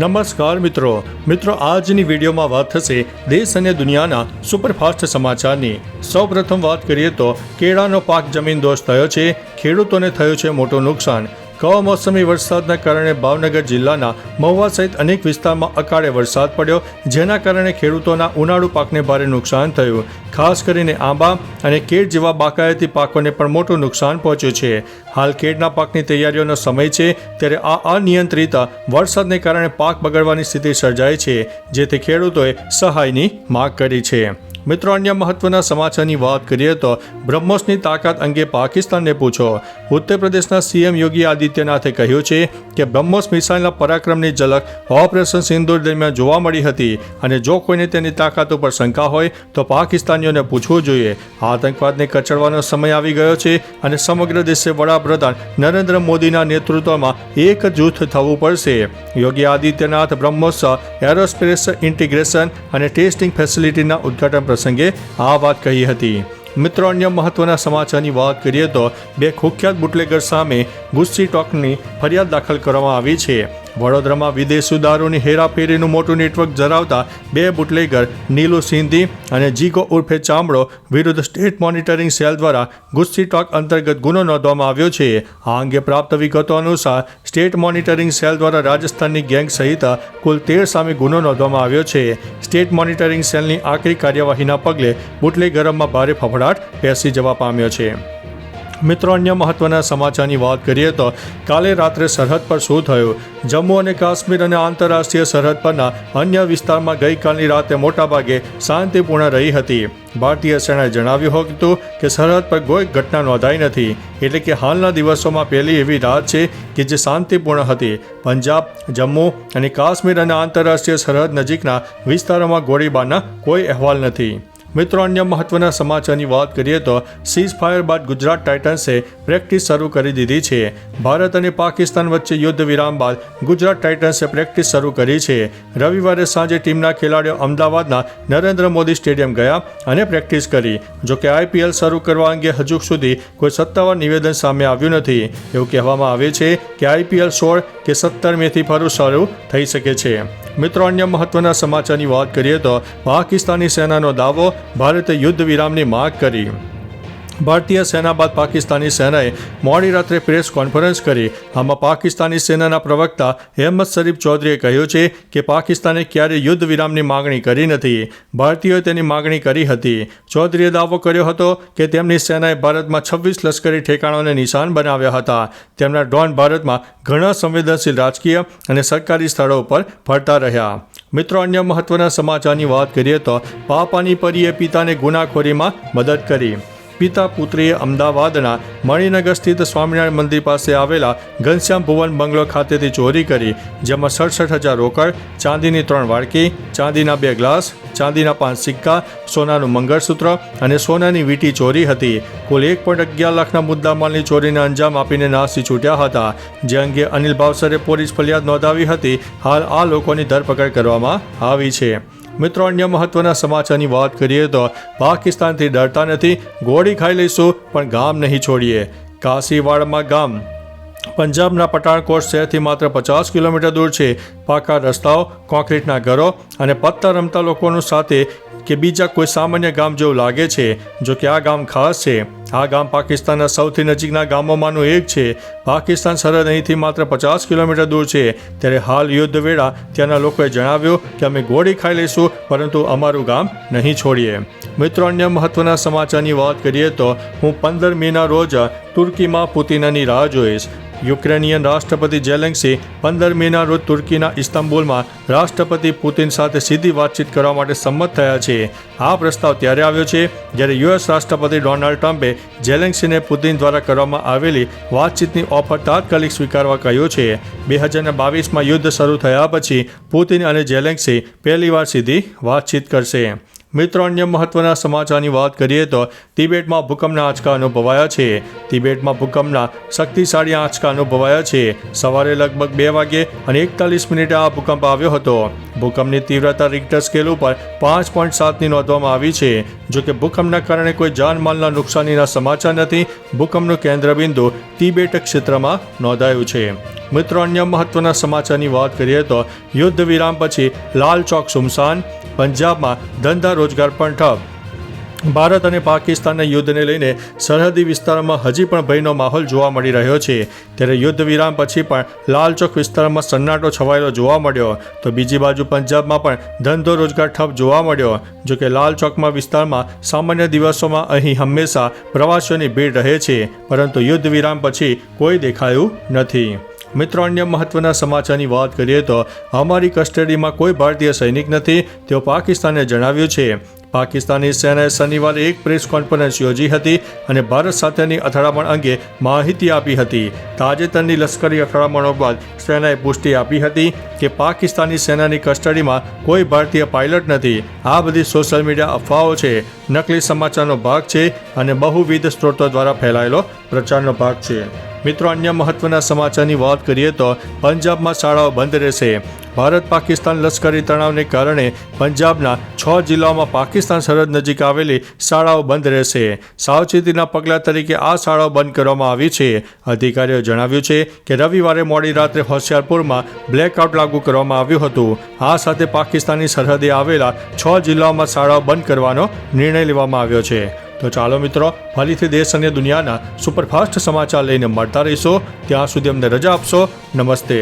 નમસ્કાર મિત્રો આજની વિડીયોમાં વાત થશે દેશ અને દુનિયાના સુપરફાસ્ટ સમાચારની। સૌપ્રથમ વાત કરીએ તો કેળાનો પાક જમીનદોસ્ત થયો છે, ખેડૂતોને થયું છે મોટું નુકસાન। કમોસમી વરસાદના કારણે ભાવનગર જિલ્લાના મહુવા સહિત અનેક વિસ્તારમાં અકાળે વરસાદ પડ્યો, જેના કારણે ખેડૂતોના ઉનાળુ પાકને ભારે નુકસાન થયું। ખાસ કરીને આંબા અને કેળ જેવા બાગાયતી પાકોને પણ મોટું નુકસાન પહોંચ્યું છે। હાલ કેળના પાકની તૈયારીઓનો સમય છે, ત્યારે આ અનિયંત્રિત વરસાદને કારણે પાક બગડવાની સ્થિતિ સર્જાઈ છે, જેથી ખેડૂતોએ સહાયની માંગ કરી છે। મિત્રો, અન્ય મહત્વના સમાચારની વાત કરીએ તો બ્રહ્મોસની તાકાત અંગે પાકિસ્તાનને પૂછો। ઉત્તર પ્રદેશના સીએમ યોગી આદિત્યનાથે કહ્યું છે કે બ્રહ્મોસ મિસાઇલના પરાક્રમની ઝલક ઓપરેશન સિંદૂર દરમિયાન જોવા મળી હતી, અને જો કોઈને તેની તાકાત ઉપર શંકા હોય તો પાકિસ્તાનીઓને પૂછવું જોઈએ। આતંકવાદને કચડવાનો સમય આવી ગયો છે અને સમગ્ર દેશે વડાપ્રધાન નરેન્દ્ર મોદીના નેતૃત્વમાં એક જૂથ થવું પડશે। યોગી આદિત્યનાથ બ્રહ્મોસ એરોસ્પેસ ઇન્ટિગ્રેશન અને ટેસ્ટિંગ ફેસિલિટીના ઉદ્ઘાટન પ્રસંગે આ વાત કહી હતી। મિત્રો, અન્ય મહત્વના સમાચારની વાત કરીએ તો બે કુખ્યાત બુટલેગર સામે ગુસ્સી ટોકની ફરિયાદ દાખલ કરવામાં આવી છે। વડોદરામાં વિદેશી દારૂની હેરાફેરીનું મોટું નેટવર્ક ધરાવતા બે બુટલેગર નીલુ સિંધી અને જીગો ઉર્ફે ચામડો વિરુદ્ધ સ્ટેટ મોનિટરિંગ સેલ દ્વારા ગુસ્સી ટોક અંતર્ગત ગુનો નોંધવામાં આવ્યો છે। આ અંગે પ્રાપ્ત વિગતો અનુસાર સ્ટેટ મોનિટરિંગ સેલ દ્વારા રાજસ્થાનની ગેંગ સહિત કુલ 13 સામે ગુનો નોંધવામાં આવ્યો છે। સ્ટેટ મોનિટરિંગ સેલની આકરી કાર્યવાહીના પગલે બુટલેગરોમાં ભારે ફફડાટ બેસી જવા પામ્યો છે। મિત્રો, અન્ય મહત્વના સમાચારની વાત કરીએ તો કાલે રાત્રે સરહદ પર શું થયું? જમ્મુ અને કાશ્મીર અને આંતરરાષ્ટ્રીય સરહદ પરના અન્ય વિસ્તારમાં ગઈકાલની રાતે મોટાભાગે શાંતિપૂર્ણ રહી હતી। ભારતીય સેનાએ જણાવ્યું હતું કે સરહદ પર કોઈ ઘટના નોંધાઈ નથી, એટલે કે હાલના દિવસોમાં પહેલી એવી રાત છે કે જે શાંતિપૂર્ણ હતી। પંજાબ, જમ્મુ અને કાશ્મીર અને આંતરરાષ્ટ્રીય સરહદ નજીકના વિસ્તારોમાં ગોળીબારના કોઈ અહેવાલ નથી। મિત્રો, અન્ય મહત્વના સમાચારની વાત કરીએ તો સીઝ ફાયર બાદ ગુજરાત ટાઇટન્સે પ્રેક્ટિસ શરૂ કરી દીધી છે। ભારત અને પાકિસ્તાન વચ્ચે યુદ્ધ વિરામ બાદ ગુજરાત ટાઇટન્સે પ્રેક્ટિસ શરૂ કરી છે। રવિવારે સાંજે ટીમના ખેલાડીઓ અમદાવાદના નરેન્દ્ર મોદી સ્ટેડિયમ ગયા અને પ્રેક્ટિસ કરી। જોકે આઈપીએલ શરૂ કરવા અંગે હજુ સુધી કોઈ સત્તાવાર નિવેદન સામે આવ્યું નથી। એવું કહેવામાં આવે છે કે આઈપીએલ 16 કે 17 મેથી ફરી શરૂ થઈ શકે છે। મિત્રો, અન્ય મહત્વના સમાચારની વાત કરીએ તો પાકિસ્તાની સેનાનો દાવો, ભારતે યુદ્ધ વિરામની માંગ કરી। ભારતીય સેના બાદ પાકિસ્તાની સેનાએ મોડી રાત્રે પ્રેસ કોન્ફરન્સ કરી। આમાં પાકિસ્તાની સેનાના પ્રવક્તા અહેમદ શરીફ ચૌધરીએ કહ્યું છે કે પાકિસ્તાને ક્યારેય યુદ્ધ વિરામની માંગણી કરી નથી, ભારતીયોએ તેની માંગણી કરી હતી। ચૌધરીએ દાવો કર્યો હતો કે તેમની સેનાએ ભારતમાં 26 લશ્કરી ઠેકાણોને નિશાન બનાવ્યા હતા। તેમના ડ્રોન ભારતમાં ઘણા સંવેદનશીલ રાજકીય અને સરકારી સ્થળો પર ફરતા રહ્યા। મિત્રો, અન્ય મહત્વના સમાચારની વાત કરીએ તો પાપાની પરીએ પિતાને ગુનાખોરીમાં મદદ કરી। પિતા પુત્રીએ અમદાવાદના મણિનગર સ્થિત સ્વામિનારાયણ મંદિર પાસે આવેલા ઘનશ્યામ ભુવન બંગલો ખાતેથી ચોરી કરી, જેમાં 67,000 રોકડ, ચાંદીની 3 વાડકી, ચાંદીના 2 ગ્લાસ, ચાંદીના 5 સિક્કા, સોનાનું મંગળસૂત્ર અને સોનાની વીંટી ચોરી હતી। કુલ 1.11 લાખના મુદ્દામાલની ચોરીને અંજામ આપીને નાસી છૂટ્યા હતા, જે અંગે અનિલ ભાવસરે પોલીસ ફરિયાદ નોંધાવી હતી। હાલ આ લોકોની ધરપકડ કરવામાં આવી છે। મિત્રો, અન્ય મહત્વના સમાચારની વાત કરીએ તો પાકિસ્તાનથી ડરતા નથી, ગોળી ખાઈ લઈશું પણ ગામ નહીં છોડીએ। કાસીવાડમાં ગામ પંજાબના પઠાણકોટ શહેરથી માત્ર 50 કિલોમીટર દૂર છે। પાકા રસ્તાઓ, કોન્ક્રીટના ઘરો અને પત્તા રમતા લોકોનું સાથે કે બીજા કોઈ સામાન્ય ગામ જેવું લાગે છે। જો કે આ ગામ ખાસ છે। આ ગામ પાકિસ્તાનના સૌથી નજીકના ગામોમાંનું એક છે। પાકિસ્તાન સરહદ અહીંથી માત્ર 50 કિલોમીટર દૂર છે, ત્યારે હાલ યુદ્ધ વેળા ત્યાંના લોકોએ જણાવ્યું કે અમે ગોળી ખાઈ લઈશું પરંતુ અમારું ગામ નહીં છોડીએ। મિત્રો, અન્ય મહત્વના સમાચારની વાત કરીએ તો હું 15 મેના રોજ તુર્કીમાં પુતિનની રાહ જોઈશ। યુક્રેનિયન રાષ્ટ્રપતિ ઝેલેન્સ્કી 15 મેના રોજ તુર્કીના ઇસ્તાંબુલમાં રાષ્ટ્રપતિ પુતિન સાથે સીધી વાતચીત કરવા માટે સંમત થયા છે। આ પ્રસ્તાવ ત્યારે આવ્યો છે જ્યારે યુએસ રાષ્ટ્રપતિ ડોનાલ્ડ ટ્રમ્પે ઝેલેન્સ્કીને પુતિન દ્વારા કરવામાં આવેલી વાતચીતની ઓફર તાત્કાલિક સ્વીકારવા કહ્યું છે। 2022માં યુદ્ધ શરૂ થયા પછી પુતિન અને ઝેલેન્સ્કી પહેલીવાર સીધી વાતચીત કરશે। મિત્રો, અન્ય મહત્વના સમાચારની વાત કરીએ તો તિબેટમાં ભૂકંપના આંચકા અનુભવાયા છે। તિબેટમાં ભૂકંપના શક્તિશાળી આંચકા અનુભવાયા છે। સવારે લગભગ 2 વાગ્યે અને 41 મિનિટે આ ભૂકંપ આવ્યો હતો। ભૂકંપની તીવ્રતા રિક્ટર સ્કેલ ઉપર 5.7ની નોંધવામાં આવી છે. જોકે ભૂકંપના કારણે કોઈ જાનમાલના નુકસાનીના સમાચાર નથી. ભૂકંપનું કેન્દ્રબિંદુ તિબેટ ક્ષેત્રમાં નોંધાયું છે. મિત્રો, અન્ય મહત્વના સમાચારની વાત કરીએ તો યુદ્ધ વિરામ પછી લાલ ચોક સુમસાન. પંજાબમાં ધંધા રોજગાર પણ ઠપ. ભારત અને પાકિસ્તાનના યુદ્ધને લઈને સરહદી વિસ્તારોમાં હજી પણ ભયનો માહોલ જોવા મળી રહ્યો છે. ત્યારે યુદ્ધ વિરામ પછી પણ લાલ ચોક વિસ્તારમાં સન્નાટો છવાયેલો જોવા મળ્યો. તો બીજી બાજુ પંજાબમાં પણ ધંધો રોજગાર ઠપ જોવા મળ્યો. જોકે લાલ ચોકમાં વિસ્તારમાં સામાન્ય દિવસોમાં અહીં હંમેશા પ્રવાસીઓની ભીડ રહે છે, પરંતુ યુદ્ધ વિરામ પછી કોઈ દેખાયું નથી. મિત્રો, અન્ય મહત્વના સમાચારની વાત કરીએ તો અમારી કસ્ટડીમાં કોઈ ભારતીય સૈનિક નથી, તેવું પાકિસ્તાને જણાવ્યું છે. પાકિસ્તાની સેનાએ શનિવારે એક પ્રેસ કોન્ફરન્સ યોજી હતી અને ભારત સાથેની અથડામણ અંગે માહિતી આપી હતી. તાજેતરની લશ્કરી અથડામણો બાદ સેનાએ પુષ્ટિ આપી હતી કે પાકિસ્તાની સેનાની કસ્ટડીમાં કોઈ ભારતીય પાયલટ નથી. આ બધી સોશિયલ મીડિયા અફવાઓ છે, નકલી સમાચારનો ભાગ છે અને બહુવિધ સ્ત્રોતો દ્વારા ફેલાયેલો પ્રચારનો ભાગ છે. મિત્રો, અન્ય મહત્વના સમાચારની વાત કરીએ તો પંજાબમાં શાળાઓ બંધ રહેશે. ભારત પાકિસ્તાન લશ્કરી તણાવને કારણે પંજાબના 6 જિલ્લાઓમાં પાકિસ્તાન સરહદ નજીક આવેલી શાળાઓ બંધ રહેશે. સાવચેતીના પગલાં તરીકે આ શાળાઓ બંધ કરવામાં આવી છે. અધિકારીઓએ જણાવ્યું છે કે રવિવારે મોડી રાત્રે હોશિયારપુરમાં બ્લેકઆઉટ લાગુ કરવામાં આવ્યું હતું. આ સાથે પાકિસ્તાની સરહદે આવેલા 6 જિલ્લાઓમાં શાળાઓ બંધ કરવાનો નિર્ણય લેવામાં આવ્યો છે. તો ચાલો મિત્રો, ફરીથી દેશ અને દુનિયાના સુપરફાસ્ટ સમાચાર લઈને મળતા રહીશો. ત્યાં સુધી અમને રજા આપશો. નમસ્તે.